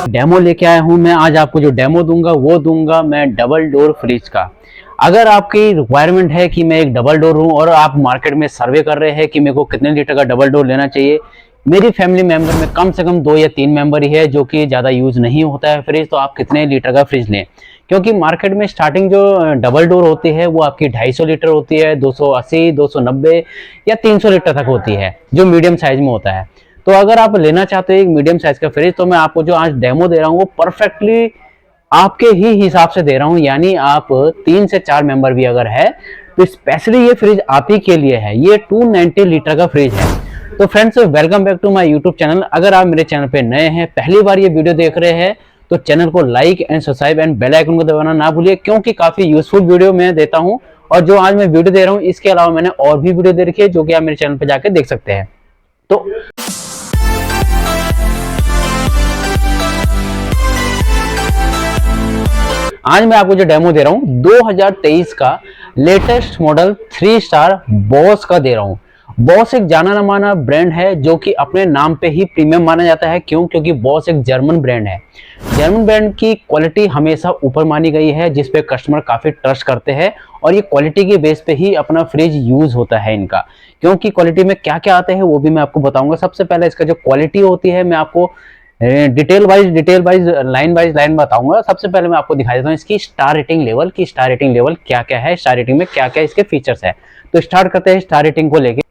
Demo लेके आया हूं मैं। आज आपको जो डेमो दूंगा वो दूंगा मैं डबल डोर फ्रिज का। अगर आपकी रिक्वायरमेंट है कि मैं एक डबल डोर हूं और आप मार्केट में सर्वे कर रहे हैं कि मेरे को कितने लीटर का डबल डोर लेना चाहिए, मेरी फैमिली मेंबर में कम से कम 2 या 3 मेंबर ही है जो कि ज़्यादा यूज़ नहीं होता है फ्रिज, तो आप कितने लीटर का फ्रिज लें। क्योंकि मार्केट में स्टार्टिंग जो डबल डोर होती है वो आपकी 250 लीटर होती है, 280, 290 या 300 लीटर तक होती है जो मीडियम साइज में होता है। तो अगर आप लेना चाहते हो एक मीडियम साइज का फ्रिज, तो मैं आपको जो आज डेमो दे रहा हूँ वो परफेक्टली आपके ही हिसाब से दे रहा हूँ। यानी आप 3 से 4 मेंबर भी अगर है तो स्पेशली ये फ्रिज आप ही के लिए है। ये 290 लीटर का फ्रिज है। तो friends, welcome back to my YouTube channel. अगर आप मेरे चैनल पे नए हैं, पहली बार ये वीडियो देख रहे हैं, तो चैनल को like and subscribe and bell icon को दबाना ना भूलिए, क्योंकि काफी यूजफुल वीडियो मैं देता हूँ। और जो आज मैं वीडियो दे रहा हूँ इसके अलावा मैंने और भी वीडियो दे रखी है जो कि आप मेरे चैनल पे जाके देख सकते हैं। तो आज मैं आपको जो डेमो दे रहा हूँ 2023 का लेटेस्ट मॉडल 3 स्टार बॉस का दे रहा हूँ। बॉस एक जाना माना ब्रांड है जो कि अपने नाम पे ही प्रीमियम माना जाता है। क्यों? क्योंकि बॉस एक जर्मन ब्रांड है। जर्मन ब्रांड की क्वालिटी हमेशा ऊपर मानी गई है, जिस पे कस्टमर काफी ट्रस्ट करते हैं और ये क्वालिटी के बेस पे ही अपना फ्रिज यूज होता है इनका। क्योंकि क्वालिटी में क्या क्या आते हैं वो भी मैं आपको बताऊंगा। सबसे पहले इसका जो क्वालिटी होती है मैं आपको डिटेल वाइज लाइन बताऊंगा। सबसे पहले मैं आपको दिखा देता हूँ इसकी स्टार रेटिंग लेवल की स्टार रेटिंग लेवल क्या क्या है, स्टार रेटिंग में क्या क्या इसके फीचर्स है। तो स्टार्ट करते हैं स्टार रेटिंग को लेके।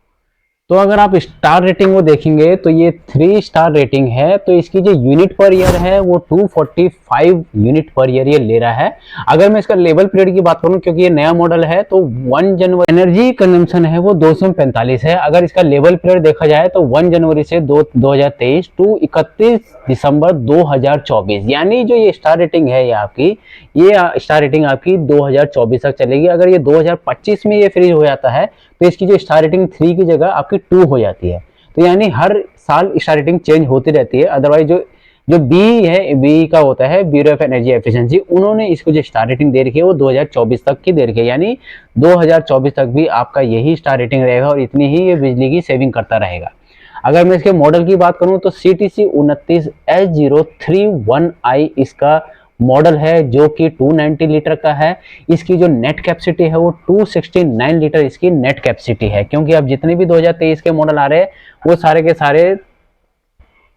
तो अगर आप स्टार रेटिंग को देखेंगे तो ये 3 स्टार रेटिंग है। तो इसकी जो यूनिट पर ईयर है वो 245 यूनिट पर ईयर ये ले रहा है। अगर मैं इसका लेवल पीरियड की बात करूं, क्योंकि ये नया मॉडल है, तो 1 जनवरी एनर्जी कंजम्पशन है वो 245 है। अगर इसका लेवल पीरियड देखा जाए तो 1 जनवरी से 2023 टू 31 दिसंबर 2024, यानी जो ये स्टार रेटिंग है ये आपकी, ये स्टार रेटिंग आपकी 2024 तक चलेगी। अगर ये 2025 में ये फ्रीज हो जाता है तो इसकी जो स्टार रेटिंग 3 की जगह आपकी 2 हो जाती है। तो यानी हर साल स्टार रेटिंग चेंज होती रहती है। अदरवाइज जो बी है, बी का होता है ब्यूरो ऑफ एनर्जी एफिशिएंसी, उन्होंने इसको जो स्टार रेटिंग दे रखी है वो 2024 तक की दे रखी है। यानी 2024 तक भी आपका यही स्टार रेटिंग रहेगा और इतनी ही ये बिजली की सेविंग करता रहेगा। अगर मैं इसके मॉडल की बात करूं तो CTC 29S031i इसका मॉडल है जो कि 290 लीटर का है। इसकी जो नेट कैपेसिटी है वो 269 लीटर इसकी नेट कैपेसिटी है। क्योंकि अब जितने भी 2023 के मॉडल आ रहे हैं वो सारे के सारे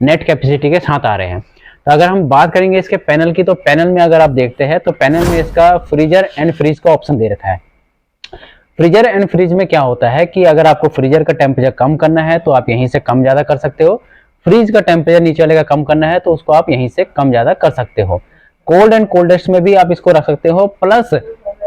नेट कैपेसिटी के साथ आ रहे हैं। तो अगर हम बात करेंगे इसके पैनल की, तो पैनल में अगर आप देखते हैं तो पैनल में इसका फ्रीजर एंड फ्रीज का ऑप्शन दे रखा है। फ्रीजर एंड फ्रीज में क्या होता है कि अगर आपको फ्रीजर का टेम्परेचर कम करना है तो आप यहीं से कम ज्यादा कर सकते हो। फ्रीज का टेम्परेचर नीचे वाले का कम करना है तो उसको आप यहीं से कम ज्यादा कर सकते हो। कोल्ड एंड कोल्डेस्ट में भी आप इसको रख सकते हो। प्लस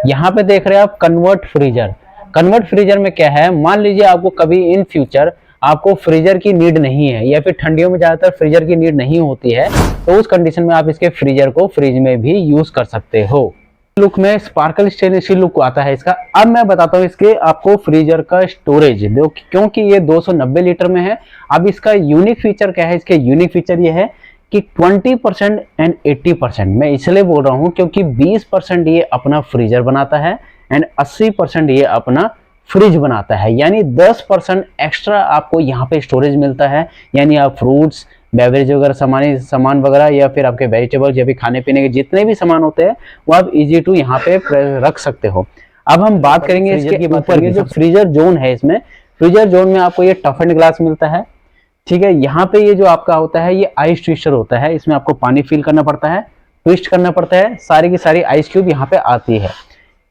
यहाँ पे देख रहे हैं आप कन्वर्ट फ्रीजर। कन्वर्ट फ्रीजर में क्या है, मान लीजिए आपको कभी इन फ्यूचर आपको फ्रीजर की नीड नहीं है या फिर ठंडियों में ज्यादातर फ्रीजर की नीड नहीं होती है, तो उस कंडीशन में आप इसके फ्रीजर को फ्रिज में भी यूज कर सकते हो। लुक में स्पार्कल स्टेनलेस स्टील लुक आता है इसका। अब मैं बताता हूँ इसके आपको फ्रीजर का स्टोरेज, क्योंकि ये 290 लीटर में है। अब इसका यूनिक फीचर क्या है, इसके यूनिक फीचर ये है कि 20% एंड 80%, मैं इसलिए बोल रहा हूं क्योंकि 20% ये अपना फ्रीजर बनाता है एंड 80% ये अपना फ्रिज बनाता है। यानी 10% एक्स्ट्रा आपको यहाँ पे स्टोरेज मिलता है। यानी आप फ्रूट्स, बेवरेज वगैरह सामान वगैरह या फिर आपके वेजिटेबल्स या फिर खाने पीने के जितने भी सामान होते हैं वो आप इजी टू यहाँ पे रख सकते हो। अब हम बात करेंगे इसके ऊपर की जो फ्रीजर जोन है। इसमें फ्रीजर जोन में आपको ये टफ एंड ग्लास मिलता है, ठीक है। यहाँ पे ये जो आपका होता है ये आइस ट्विस्टर होता है। इसमें आपको पानी फिल करना पड़ता है, ट्विस्ट करना पड़ता है, सारी की सारी आइस क्यूब यहाँ पे आती है।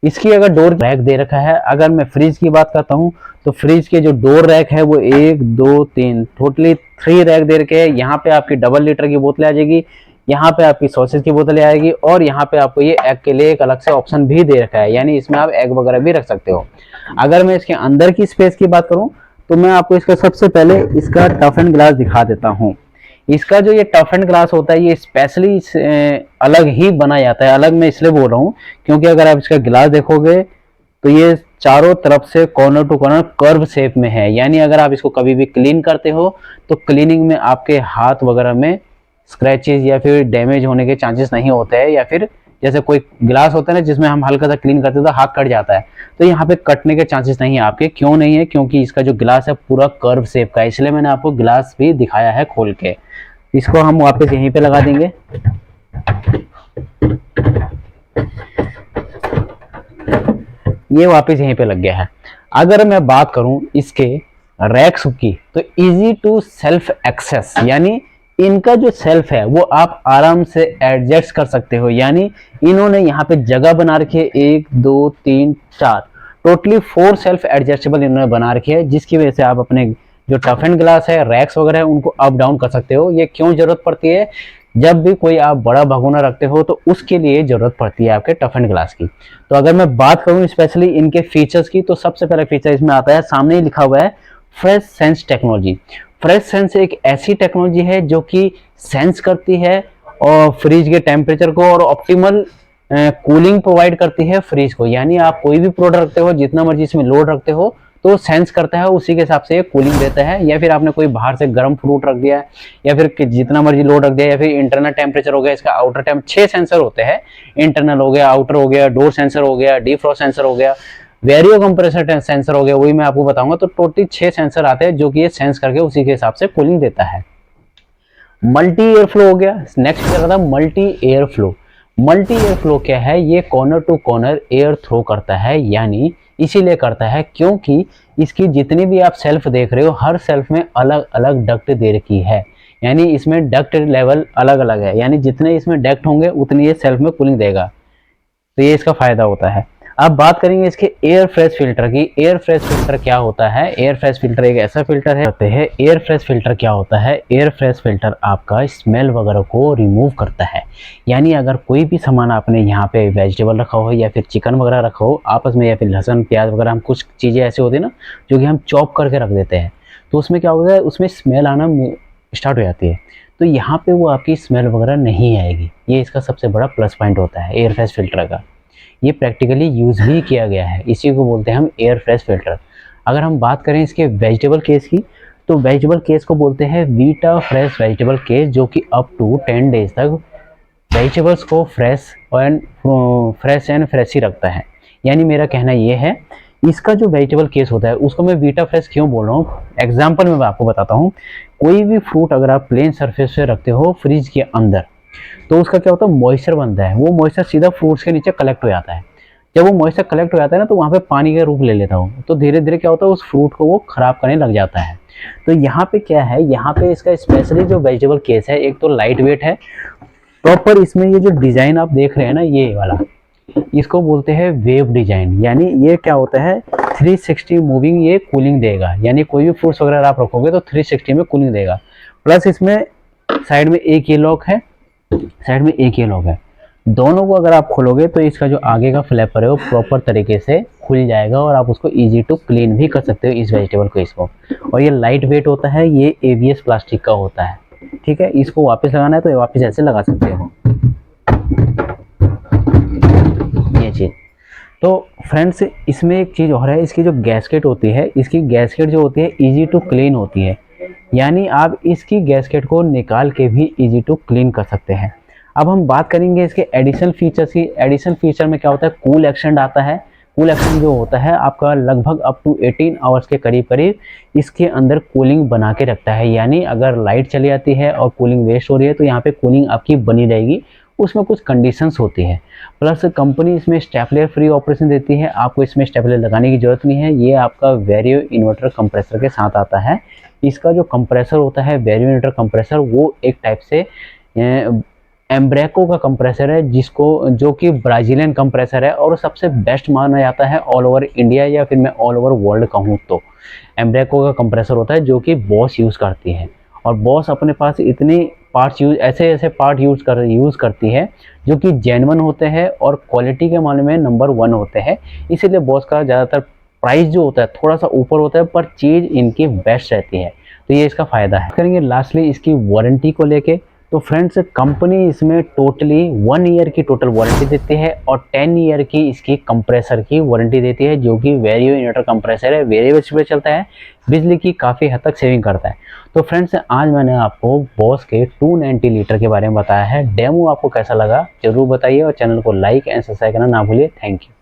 इसकी अगर डोर रैक दे रखा है। अगर मैं फ्रिज की बात करता हूँ तो फ्रिज के जो डोर रैक है वो 1 2 3 टोटली 3 रैक दे रखे हैं। यहाँ पे आपकी डबल लीटर की बोतलें आ जाएगी, यहाँ पे आपकी सॉसेज की बोतलें आएगी और यहाँ पे आपको ये एग के लिए एक अलग से ऑप्शन भी दे रखा है। यानी इसमें आप एग वगैरह भी रख सकते हो। अगर मैं इसके अंदर की स्पेस की बात करूँ तो मैं आपको इसका सबसे पहले इसका टफ एंड ग्लास दिखा देता हूँ। इसका जो ये टफ एंड ग्लास होता है ये स्पेशली अलग ही बना जाता है। अलग मैं इसलिए बोल रहा हूँ क्योंकि अगर आप इसका ग्लास देखोगे तो ये चारों तरफ से corner to corner curve shape में है। यानी अगर आप इसको कभी भी क्लीन करते हो तो क्लीनिंग में आपके हाथ वगैरह में स्क्रैचेस या फिर डैमेज होने के चांसेस नहीं होते हैं। या फिर जैसे कोई ग्लास होता है ना जिसमें हम हल्का सा क्लीन करते हैं तो हाथ कट जाता है, तो यहाँ पे कटने के चांसेस नहीं है आपके। क्यों नहीं है? क्योंकि इसका जो ग्लास है पूरा कर्व शेप का है, इसलिए मैंने आपको ग्लास भी दिखाया है खोल के। इसको हम वापस यहीं पे लगा देंगे। ये वापस यहीं पे लग गया है। अगर मैं बात करूं इसके रैक्स की, तो इजी टू सेल्फ एक्सेस, यानी इनका जो सेल्फ है वो आप आराम से एडजस्ट कर सकते हो। यानी इन्होंने यहाँ पे जगह बना रखी है 1 2 3 4, टोटली 4 सेल्फ एडजस्टेबल इन्होंने बना रखी है, जिसकी वजह से आप अपने जो टफ एंड ग्लास है, रैक्स वगैरह है, उनको अप डाउन कर सकते हो। ये क्यों जरूरत पड़ती है? जब भी कोई आप बड़ा भगोना रखते हो तो उसके लिए जरूरत पड़ती है आपके टफ एंड ग्लास की। तो अगर मैं बात करूं स्पेशली इनके फीचर्स की, तो सबसे पहला फीचर इसमें आता है, सामने ही लिखा हुआ है fresh sense technology. Fresh sense एक ऐसी टेक्नोलॉजी है जो कि सेंस करती है और फ्रिज के टेम्परेचर को, और ऑप्टिमल कूलिंग प्रोवाइड करती है फ्रिज को। यानी आप कोई भी प्रोडक्ट रखते हो, जितना मर्जी इसमें लोड रखते हो, तो सेंस करता है, उसी के हिसाब से ये कूलिंग देता है। या फिर आपने कोई बाहर से गर्म फ्रूट रख दिया, या फिर जितना मर्जी लोड रख दिया, या फिर इंटरनल टेम्परेचर हो गया, इसका आउटर टेम्प 6 सेंसर होते हैं। इंटरनल हो गया, आउटर हो गया, डोर सेंसर हो गया, डीफ्रॉस्ट सेंसर हो गया, वेरियो कंप्रेसर सेंसर हो गया, वही मैं आपको बताऊंगा। तो टोटली 6 सेंसर आते हैं जो कि ये सेंस करके उसी के हिसाब से कूलिंग देता है। मल्टी एयर फ्लो हो गया। नेक्स्ट क्या था? Multi air flow. Multi air flow क्या है? ये corner to corner air throw करता है, यानी इसीलिए करता है क्योंकि इसकी जितनी भी आप सेल्फ देख रहे हो, हर सेल्फ में अलग अलग डक्ट दे रखी है। यानी इसमें डक्ट लेवल अलग अलग है, यानी जितने इसमें डक्ट होंगे उतनी ये सेल्फ में कूलिंग देगा। तो ये इसका फायदा होता है। अब बात करेंगे इसके एयर फ्रेश फिल्टर की। एयर फ्रेश फिल्टर क्या होता है? एयर फ्रेश फिल्टर एक ऐसा फिल्टर है। एयर फ्रेश फिल्टर क्या होता है? एयर फ्रेश फिल्टर आपका स्मेल वगैरह को रिमूव करता है। यानी अगर कोई भी सामान आपने यहाँ पे वेजिटेबल रखा हो या फिर चिकन वगैरह रखा हो आपस में, या फिर लहसुन प्याज वगैरह, हम कुछ चीज़ें ऐसे होती है ना जो कि हम चॉप करके रख देते हैं, तो उसमें क्या होता है, उसमें स्मेल आना स्टार्ट हो जाती है। तो यहाँ पे वो आपकी स्मेल वगैरह नहीं आएगी। ये इसका सबसे बड़ा प्लस पॉइंट होता है एयर फ्रेश फिल्टर का। ये प्रैक्टिकली यूज़ भी किया गया है, इसी को बोलते हैं हम एयर फ्रेश फिल्टर। अगर हम बात करें इसके वेजिटेबल केस की, तो वेजिटेबल केस को बोलते हैं वीटा फ्रेश वेजिटेबल केस, जो कि अप टू 10 डेज तक वेजिटेबल्स को फ्रेश एंड फ्रेश ही रखता है। यानी मेरा कहना ये है, इसका जो वेजिटेबल केस होता है उसको मैं वीटा फ्रेश क्यों बोल रहा हूँ, एग्जाम्पल में मैं आपको बताता हूँ। कोई भी फ्रूट अगर आप प्लेन सरफेस से रखते हो फ्रिज के अंदर, तो उसका क्या होता है, मॉइस्चर बनता है। वो मॉइस्चर सीधा फ्रूट्स के नीचे कलेक्ट हो जाता है। जब वो मॉइस्चर कलेक्ट हो जाता है ना, तो वहाँ पे पानी का रूप ले लेता हूँ, तो धीरे धीरे क्या होता है, उस फ्रूट को वो खराब करने लग जाता है। तो यहाँ पे क्या है, यहाँ पे इसका स्पेशली जो वेजिटेबल केस है, एक तो लाइट वेट है प्रॉपर। इसमें ये जो डिजाइन आप देख रहे हैं ना, ये वाला, इसको बोलते हैं वेव डिजाइन। यानी ये क्या होता है, 360 मूविंग ये कूलिंग देगा। यानी कोई भी फ्रूट्स वगैरह आप रखोगे तो 360 में कूलिंग देगा। प्लस इसमें साइड में एक ये लॉक है, साइड में एक ये लॉक है। दोनों को अगर आप खोलोगे तो इसका जो आगे का फ्लैपर है वो प्रॉपर तरीके से खुल जाएगा, और आप उसको इजी टू क्लीन भी कर सकते हो इस वेजिटेबल को, इसको। और ये लाइट वेट होता है, ये ABS प्लास्टिक का होता है, ठीक है। इसको वापस लगाना है तो वापस ऐसे लगा सकते हो, ये चीज़। तो फ्रेंड्स, इसमें एक चीज़ और है, इसकी जो गैस्केट होती है, इसकी गैस्केट जो होती है इजी टू क्लीन होती है। यानी आप इसकी गैस्केट को निकाल के भी इजी टू क्लीन कर सकते हैं। अब हम बात करेंगे इसके एडिशनल फीचर्स की। एडिशनल फीचर में क्या होता है, कूल एक्सटेंड आता है। कूल एक्सटेंड जो होता है आपका लगभग अप टू 18 आवर्स के करीब करीब इसके अंदर कूलिंग बना के रखता है। यानी अगर लाइट चली जाती है और कूलिंग वेस्ट हो रही है तो यहाँ पे कूलिंग आपकी बनी रहेगी। उसमें कुछ कंडीशंस होती है। प्लस कंपनी इसमें स्टेपलर फ्री ऑपरेशन देती है, आपको इसमें स्टेपलर लगाने की जरूरत नहीं है। ये आपका वेरियो इन्वर्टर कंप्रेसर के साथ आता है। इसका जो कंप्रेसर होता है वेरियो इन्वर्टर कंप्रेसर, वो एक टाइप से एम्ब्रेको का कंप्रेसर है, जो कि ब्राज़ीलियन कंप्रेसर है, और सबसे बेस्ट माना जाता है ऑल ओवर इंडिया, या फिर मैं ऑल ओवर वर्ल्ड कहूँ तो एम्ब्रेको का कंप्रेसर होता है, जो कि बॉस यूज़ करती है। और बॉस अपने पास इतने पार्ट्स ऐसे पार्ट यूज़ करती है जो कि जेन्युइन होते हैं और क्वालिटी के मामले में नंबर 1 होते हैं। इसीलिए बॉस का ज़्यादातर प्राइस जो होता है थोड़ा सा ऊपर होता है, पर चीज़ इनकी बेस्ट रहती है। तो ये इसका फ़ायदा है। करेंगे लास्टली इसकी वारंटी को लेके, तो फ्रेंड्स कंपनी इसमें टोटली 1 ईयर की टोटल वारंटी देती है और 10 ईयर की इसकी कंप्रेसर की वारंटी देती है, जो कि वेरियो इन्वर्टर कंप्रेसर है, वेरिएबल पे चलता है, बिजली की काफ़ी हद तक सेविंग करता है। तो फ्रेंड्स आज मैंने आपको बॉस के 290 लीटर के बारे में बताया है। डेमो आपको कैसा लगा जरूर बताइए, और चैनल को लाइक एंड सब्सक्राइब करना ना भूलिए। Thank you.